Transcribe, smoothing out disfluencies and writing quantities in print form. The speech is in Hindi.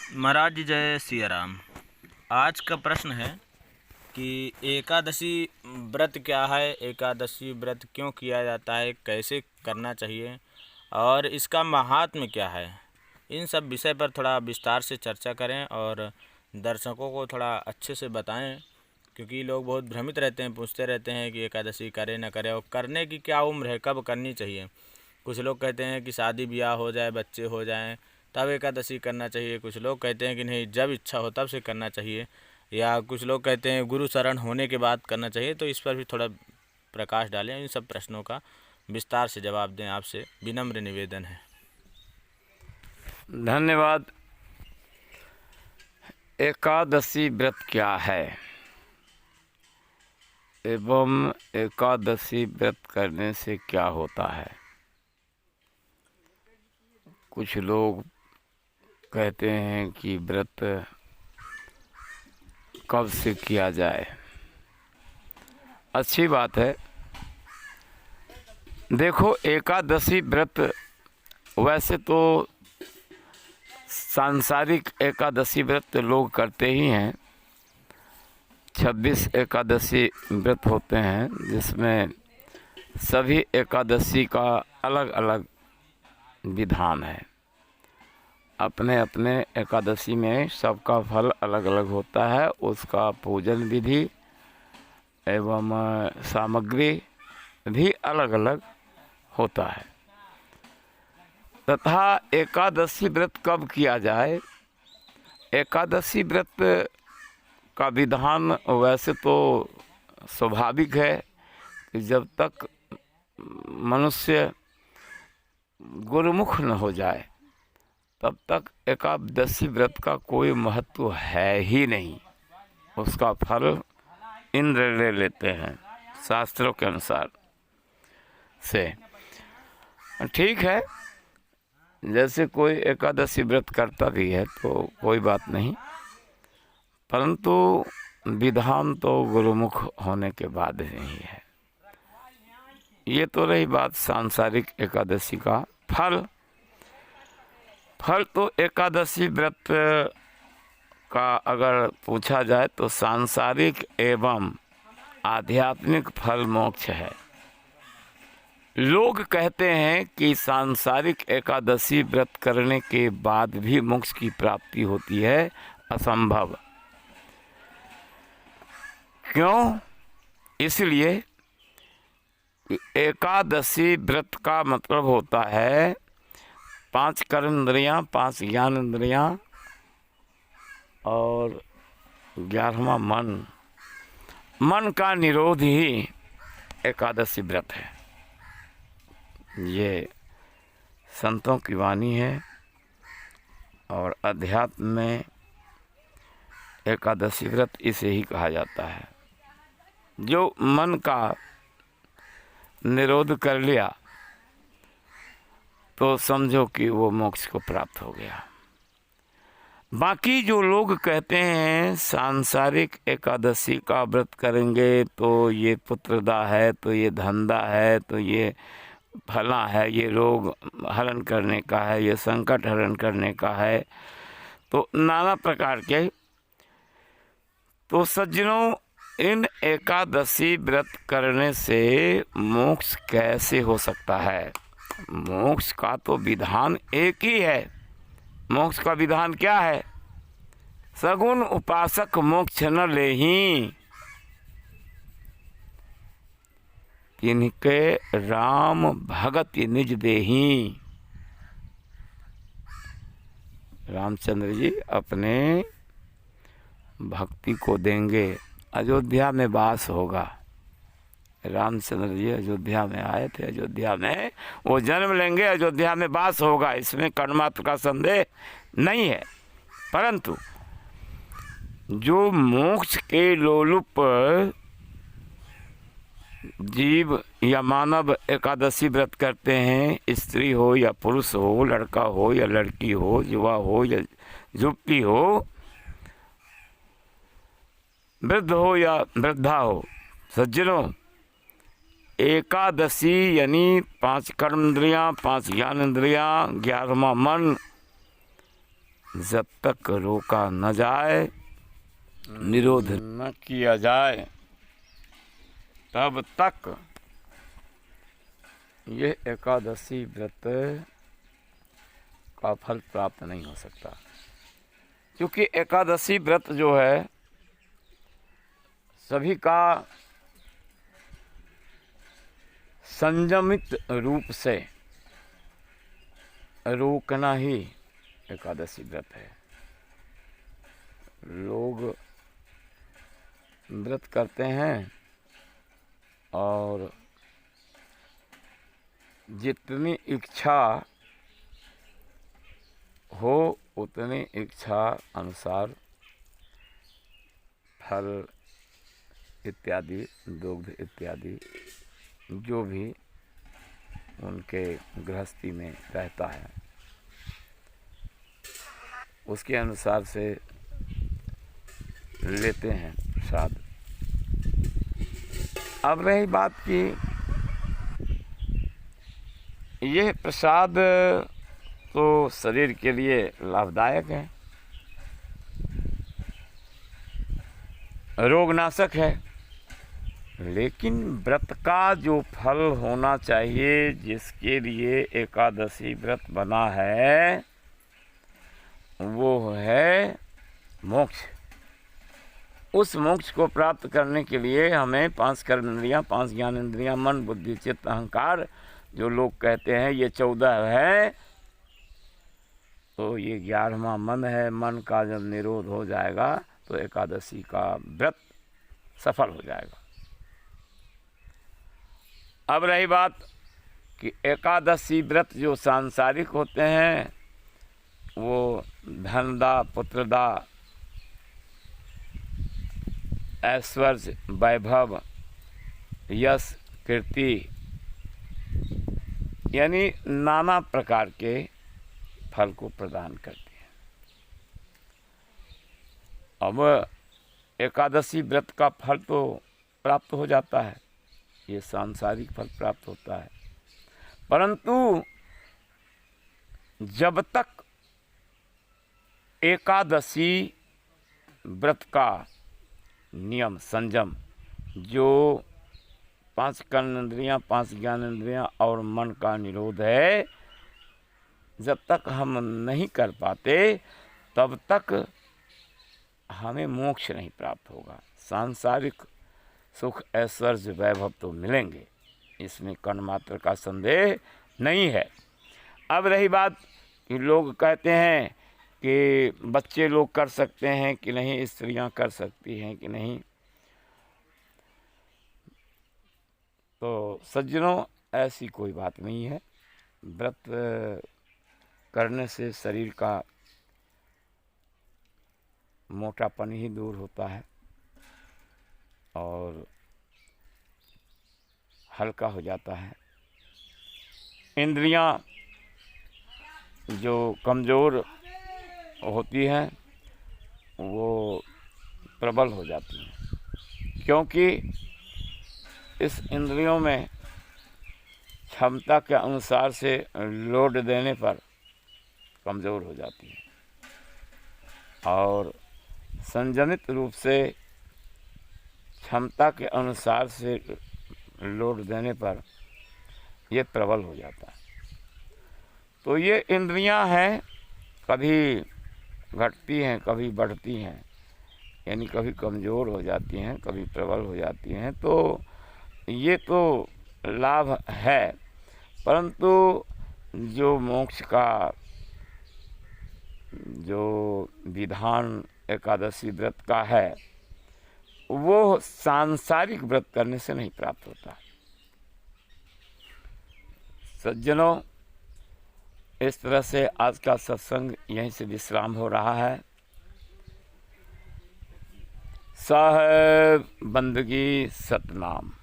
महाराज जी जय सिया राम। आज का प्रश्न है कि एकादशी व्रत क्या है, एकादशी व्रत क्यों किया जाता है, कैसे करना चाहिए और इसका महात्म्य क्या है। इन सब विषय पर थोड़ा विस्तार से चर्चा करें और दर्शकों को थोड़ा अच्छे से बताएं, क्योंकि लोग बहुत भ्रमित रहते हैं, पूछते रहते हैं कि एकादशी करें ना करें और करने की क्या उम्र है, कब करनी चाहिए। कुछ लोग कहते हैं कि शादी ब्याह हो जाए, बच्चे हो जाएं तब एकादशी करना चाहिए। कुछ लोग कहते हैं कि नहीं, जब इच्छा हो तब से करना चाहिए। या कुछ लोग कहते हैं गुरु शरण होने के बाद करना चाहिए। तो इस पर भी थोड़ा प्रकाश डालें, इन सब प्रश्नों का विस्तार से जवाब दें, आपसे विनम्र निवेदन है। धन्यवाद। एकादशी व्रत क्या है एवं एकादशी व्रत करने से क्या होता है। कुछ लोग कहते हैं कि व्रत कब से किया जाए। अच्छी बात है। देखो, एकादशी व्रत वैसे तो सांसारिक एकादशी व्रत लोग करते ही हैं। 26 एकादशी व्रत होते हैं, जिसमें सभी एकादशी का अलग अलग विधान है। अपने अपने एकादशी में सबका फल अलग अलग होता है, उसका पूजन विधि एवं सामग्री भी अलग अलग होता है। तथा एकादशी व्रत कब किया जाए। एकादशी व्रत का विधान वैसे तो स्वाभाविक है कि जब तक मनुष्य गुरुमुख न हो जाए तब तक एकादशी व्रत का कोई महत्व है ही नहीं। उसका फल इंद्र ले लेते हैं शास्त्रों के अनुसार से। ठीक है, जैसे कोई एकादशी व्रत करता भी है तो कोई बात नहीं, परंतु विधान तो गुरुमुख होने के बाद ही है। ये तो रही बात सांसारिक एकादशी का फल। तो एकादशी व्रत का अगर पूछा जाए तो सांसारिक एवं आध्यात्मिक फल मोक्ष है। लोग कहते हैं कि सांसारिक एकादशी व्रत करने के बाद भी मोक्ष की प्राप्ति होती है। असंभव। क्यों? इसलिए एकादशी व्रत का मतलब होता है 5 कर्मेंद्रियाँ, 5 ज्ञान इंद्रियाँ और 11वां मन का निरोध ही एकादशी व्रत है। ये संतों की वाणी है और अध्यात्म में एकादशी व्रत इसे ही कहा जाता है। जो मन का निरोध कर लिया तो समझो कि वो मोक्ष को प्राप्त हो गया। बाकी जो लोग कहते हैं सांसारिक एकादशी का व्रत करेंगे तो ये पुत्रदा है, तो ये धंधा है, तो ये फला है, ये रोग हरण करने का है, ये संकट हरण करने का है, तो नाना प्रकार के। तो सज्जनों, इन एकादशी व्रत करने से मोक्ष कैसे हो सकता है। मोक्ष का तो विधान एक ही है। मोक्ष का विधान क्या है? सगुण उपासक मोक्ष न लेहीं, तिनके राम भगति निज देहीं। रामचंद्र जी अपने भक्ति को देंगे, अयोध्या में वास होगा। रामचंद्र जी अयोध्या में आए थे, अयोध्या में वो जन्म लेंगे, अयोध्या में वास होगा, इसमें कर्मात्र का संदेह नहीं है। परंतु जो मोक्ष के लोलुप जीव या मानव एकादशी व्रत करते हैं, स्त्री हो या पुरुष हो, लड़का हो या लड़की हो, युवा हो या युवती हो, वृद्ध हो या वृद्धा हो, सज्जनों, एकादशी यानी 5 कर्मेंद्रियाँ, 5 ज्ञान इंद्रियाँ, 11वां मन, जब तक रोका न जाए, निरोध न किया जाए, तब तक ये एकादशी व्रत का फल प्राप्त नहीं हो सकता। क्योंकि एकादशी व्रत जो है सभी का संयमित रूप से रोकना ही एकादशी व्रत है। लोग व्रत करते हैं और जितनी इच्छा हो उतनी इच्छा अनुसार फल इत्यादि, दुग्ध इत्यादि जो भी उनके गृहस्थी में रहता है उसके अनुसार से लेते हैं प्रसाद। अब रही बात कि यह प्रसाद तो शरीर के लिए लाभदायक है, रोगनाशक है, लेकिन व्रत का जो फल होना चाहिए, जिसके लिए एकादशी व्रत बना है, वो है मोक्ष। उस मोक्ष को प्राप्त करने के लिए हमें 5 कर्मेंद्रियाँ, 5 ज्ञानेंद्रियाँ, मन, बुद्धि, चित्त, अहंकार, जो लोग कहते हैं ये 14 है, तो ये 11वां मन है। मन का जब निरोध हो जाएगा तो एकादशी का व्रत सफल हो जाएगा। अब रही बात कि एकादशी व्रत जो सांसारिक होते हैं वो धनदा, पुत्रदा, ऐश्वर्य, वैभव, यश, कीर्ति, यानी नाना प्रकार के फल को प्रदान करती है। अब एकादशी व्रत का फल तो प्राप्त हो जाता है, ये सांसारिक फल प्राप्त होता है, परंतु जब तक एकादशी व्रत का नियम, संयम, जो 5 कर्मेंद्रियाँ, 5 ज्ञानेंद्रियाँ और मन का निरोध है, जब तक हम नहीं कर पाते तब तक हमें मोक्ष नहीं प्राप्त होगा। सांसारिक सुख, ऐश्वर्य, वैभव तो मिलेंगे, इसमें कण मात्र का संदेह नहीं है। अब रही बात कि लोग कहते हैं कि बच्चे लोग कर सकते हैं कि नहीं, स्त्रियां कर सकती हैं कि नहीं, तो सज्जनों ऐसी कोई बात नहीं है। व्रत करने से शरीर का मोटापन ही दूर होता है और हल्का हो जाता है। इंद्रियां जो कमज़ोर होती हैं वो प्रबल हो जाती हैं, क्योंकि इस इंद्रियों में क्षमता के अनुसार से लोड देने पर कमज़ोर हो जाती हैं और संयमित रूप से क्षमता के अनुसार से लोड देने पर ये प्रबल हो जाता है। तो ये इंद्रियां हैं, कभी घटती हैं, कभी बढ़ती हैं, यानी कभी कमज़ोर हो जाती हैं, कभी प्रबल हो जाती हैं। तो ये तो लाभ है, परंतु जो मोक्ष का जो विधान एकादशी व्रत का है वो सांसारिक व्रत करने से नहीं प्राप्त होता। सज्जनों, इस तरह से आज का सत्संग यहीं से विश्राम हो रहा है। साहेब बंदगी सतनाम।